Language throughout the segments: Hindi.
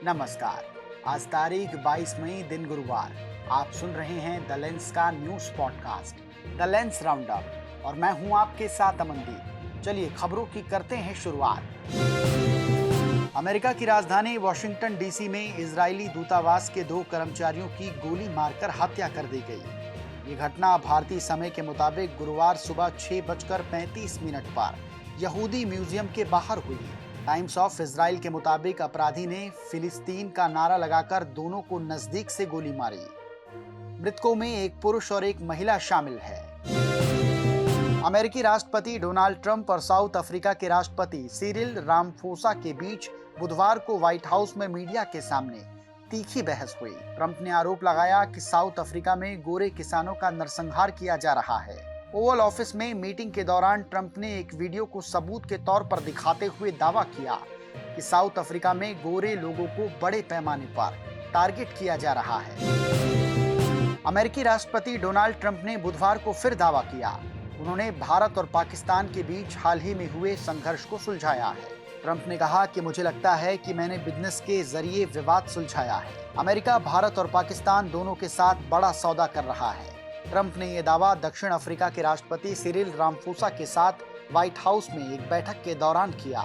नमस्कार। आज तारीख 22 मई दिन गुरुवार। आप सुन रहे हैं द लेंस का news podcast the lens round up और मैं हूं आपके साथ अमनदीप। चलिए खबरों की करते हैं शुरुआत। अमेरिका की राजधानी वॉशिंगटन डीसी में इजरायली दूतावास के 2 कर्मचारियों की गोली मारकर हत्या कर दी गई। ये घटना भारतीय समय के मुताबिक गुरुवार सुबह 6:35 पर यहूदी म्यूजियम के बाहर हुई। टाइम्स ऑफ इजराइल के मुताबिक अपराधी ने फिलिस्तीन का नारा लगाकर दोनों को नजदीक से गोली मारी। मृतकों में एक पुरुष और एक महिला शामिल है। अमेरिकी राष्ट्रपति डोनाल्ड ट्रंप और साउथ अफ्रीका के राष्ट्रपति सिरिल रामाफोसा के बीच बुधवार को व्हाइट हाउस में मीडिया के सामने तीखी बहस हुई। ट्रंप ने आरोप लगाया कि साउथ अफ्रीका में गोरे किसानों का नरसंहार किया जा रहा है। ओवल ऑफिस में मीटिंग के दौरान ट्रंप ने एक वीडियो को सबूत के तौर पर दिखाते हुए दावा किया कि साउथ अफ्रीका में गोरे लोगों को बड़े पैमाने पर टारगेट किया जा रहा है। अमेरिकी राष्ट्रपति डोनाल्ड ट्रंप ने बुधवार को फिर दावा किया। उन्होंने भारत और पाकिस्तान के बीच हाल ही में हुए संघर्ष को सुलझाया है। ट्रंप ने कहा कि मुझे लगता है कि मैंने बिजनेस के जरिए विवाद सुलझाया है। अमेरिका भारत और पाकिस्तान दोनों के साथ बड़ा सौदा कर रहा है। ट्रंप ने यह दावा दक्षिण अफ्रीका के राष्ट्रपति सिरिल रामाफोसा के साथ व्हाइट हाउस में एक बैठक के दौरान किया।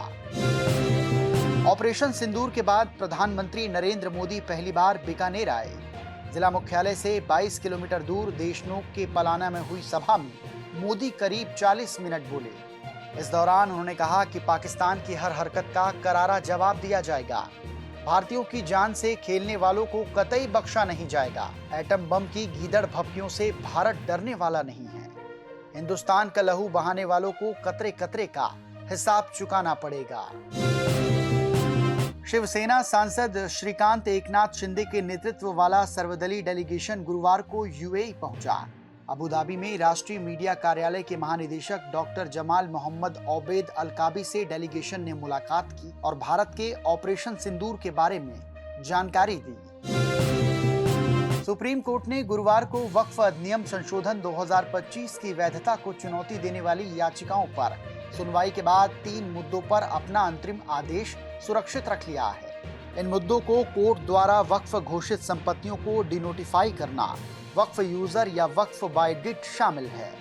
ऑपरेशन सिंदूर के बाद प्रधानमंत्री नरेंद्र मोदी पहली बार बीकानेर आए। जिला मुख्यालय से 22 किलोमीटर दूर देशनोक के पलाना में हुई सभा में मोदी करीब 40 मिनट बोले। इस दौरान उन्होंने कहा कि पाकिस्तान की हर हरकत का करारा जवाब दिया जाएगा। भारतीयों की जान से खेलने वालों को कतई बख्शा नहीं जाएगा। एटम बम की गीदड़ भभकियों से भारत डरने वाला नहीं है। हिंदुस्तान का लहू बहाने वालों को कतरे कतरे का हिसाब चुकाना पड़ेगा। शिवसेना सांसद श्रीकांत एकनाथ शिंदे के नेतृत्व वाला सर्वदलीय डेलीगेशन गुरुवार को यूएई पहुंचा। अबुधाबी में राष्ट्रीय मीडिया कार्यालय के महानिदेशक डॉक्टर जमाल मोहम्मद ओबैद अलकाबी से डेलीगेशन ने मुलाकात की और भारत के ऑपरेशन सिंदूर के बारे में जानकारी दी। सुप्रीम कोर्ट ने गुरुवार को वक्फ अधिनियम संशोधन 2025 की वैधता को चुनौती देने वाली याचिकाओं पर सुनवाई के बाद 3 मुद्दों पर अपना अंतरिम आदेश सुरक्षित रख लिया है। इन मुद्दों को कोर्ट द्वारा वक्फ घोषित संपत्तियों को डिनोटिफाई करना, वक्फ यूजर या वक्फ बाय डिट शामिल है।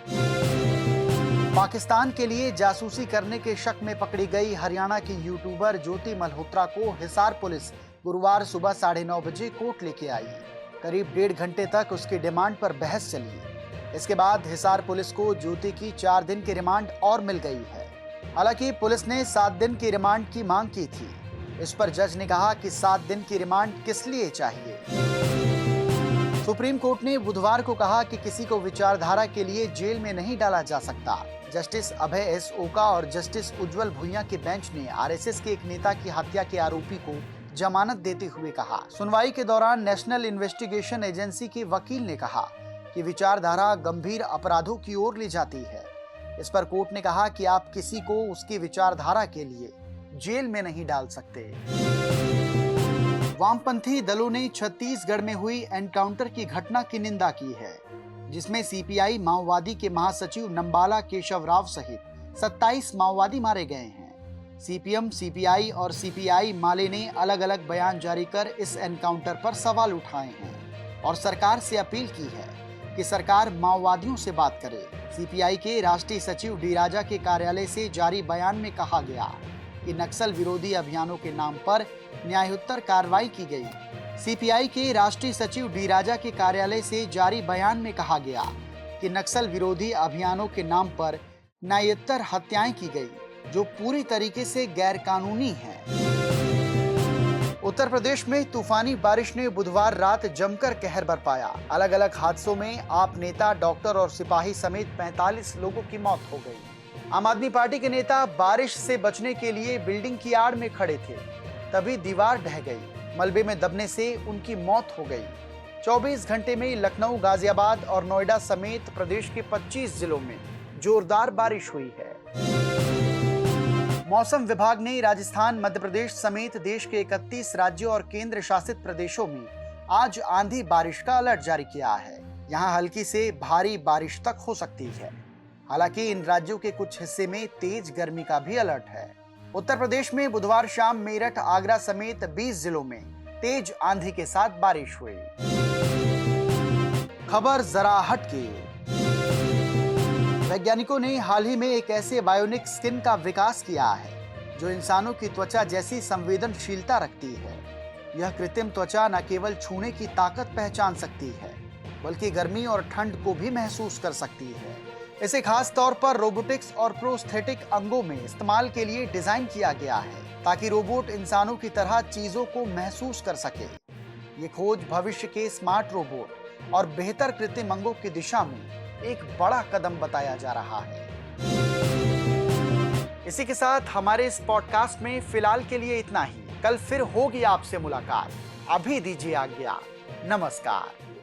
पाकिस्तान के लिए जासूसी करने के शक में पकड़ी गई हरियाणा की यूट्यूबर ज्योति मल्होत्रा को हिसार पुलिस गुरुवार सुबह 9:30 बजे कोर्ट लेके आई। करीब 1.5 घंटे तक उसकी डिमांड पर बहस चली। इसके बाद हिसार पुलिस को ज्योति की 4 दिन की रिमांड और मिल गई है। हालांकि पुलिस ने 7 दिन की रिमांड की मांग की थी। इस पर जज ने कहा कि 7 दिन की रिमांड किस लिए चाहिए। सुप्रीम कोर्ट ने बुधवार को कहा कि किसी को विचारधारा के लिए जेल में नहीं डाला जा सकता। जस्टिस अभय एस ओका और जस्टिस उज्जवल भुइयां के बेंच ने आरएसएस के एक नेता की हत्या के आरोपी को जमानत देते हुए कहा। सुनवाई के दौरान नेशनल इन्वेस्टिगेशन एजेंसी के वकील ने कहा कि विचारधारा गंभीर अपराधों की ओर ले जाती है। इस पर कोर्ट ने कहा कि आप किसी को उसकी विचारधारा के लिए जेल में नहीं डाल सकते। वामपंथी दलों ने छत्तीसगढ़ में हुई एनकाउंटर की घटना की निंदा की है, जिसमें सीपीआई माओवादी के महासचिव नंबाला केशव राव सहित 27 माओवादी मारे गए हैं। सीपीएम, सीपीआई और सीपीआई माले ने अलग अलग बयान जारी कर इस एनकाउंटर पर सवाल उठाए हैं और सरकार से अपील की है कि सरकार माओवादियों से बात करे। सीपीआई के राष्ट्रीय सचिव डी राजा के कार्यालय से जारी बयान में कहा गया कि नक्सल विरोधी अभियानों के नाम पर न्यायोत्तर कार्रवाई की गई। सीपीआई के राष्ट्रीय सचिव डी राजा के कार्यालय से जारी बयान में कहा गया कि नक्सल विरोधी अभियानों के नाम पर न्यायोत्तर हत्याएं की गई, जो पूरी तरीके से गैर कानूनी है। उत्तर प्रदेश में तूफानी बारिश ने बुधवार रात जमकर कहर बरपाया। अलग अलग हादसों में आप नेता, डॉक्टर और सिपाही समेत 45 लोगों की मौत हो गई। आम आदमी पार्टी के नेता बारिश से बचने के लिए बिल्डिंग की आड़ में खड़े थे, तभी दीवार ढह गई। मलबे में दबने से उनकी मौत हो गई। 24 घंटे में लखनऊ, गाजियाबाद और नोएडा समेत प्रदेश के 25 जिलों में जोरदार बारिश हुई है। मौसम विभाग ने राजस्थान, मध्य प्रदेश समेत देश के 31 राज्यों और केंद्र शासित प्रदेशों में आज आंधी बारिश का अलर्ट जारी किया है। यहाँ हल्की से भारी बारिश तक हो सकती है। हालांकि इन राज्यों के कुछ हिस्से में तेज गर्मी का भी अलर्ट है। उत्तर प्रदेश में बुधवार शाम मेरठ, आगरा समेत 20 जिलों में तेज आंधी के साथ बारिश हुई। खबर जरा हटके। वैज्ञानिकों ने हाल ही में एक ऐसे बायोनिक स्किन का विकास किया है जो इंसानों की त्वचा जैसी संवेदनशीलता रखती है। यह कृत्रिम त्वचा न केवल छूने की ताकत पहचान सकती है बल्कि गर्मी और ठंड को भी महसूस कर सकती है। इसे खास तौर पर रोबोटिक्स और प्रोस्थेटिक अंगों में इस्तेमाल के लिए डिजाइन किया गया है ताकि रोबोट इंसानों की तरह चीजों को महसूस कर सके। ये खोज भविष्य के स्मार्ट रोबोट और बेहतर कृत्रिम अंगों की दिशा में एक बड़ा कदम बताया जा रहा है। इसी के साथ हमारे इस पॉडकास्ट में फिलहाल के लिए इतना ही। कल फिर होगी आपसे मुलाकात। अभी दीजिए आज्ञा। नमस्कार।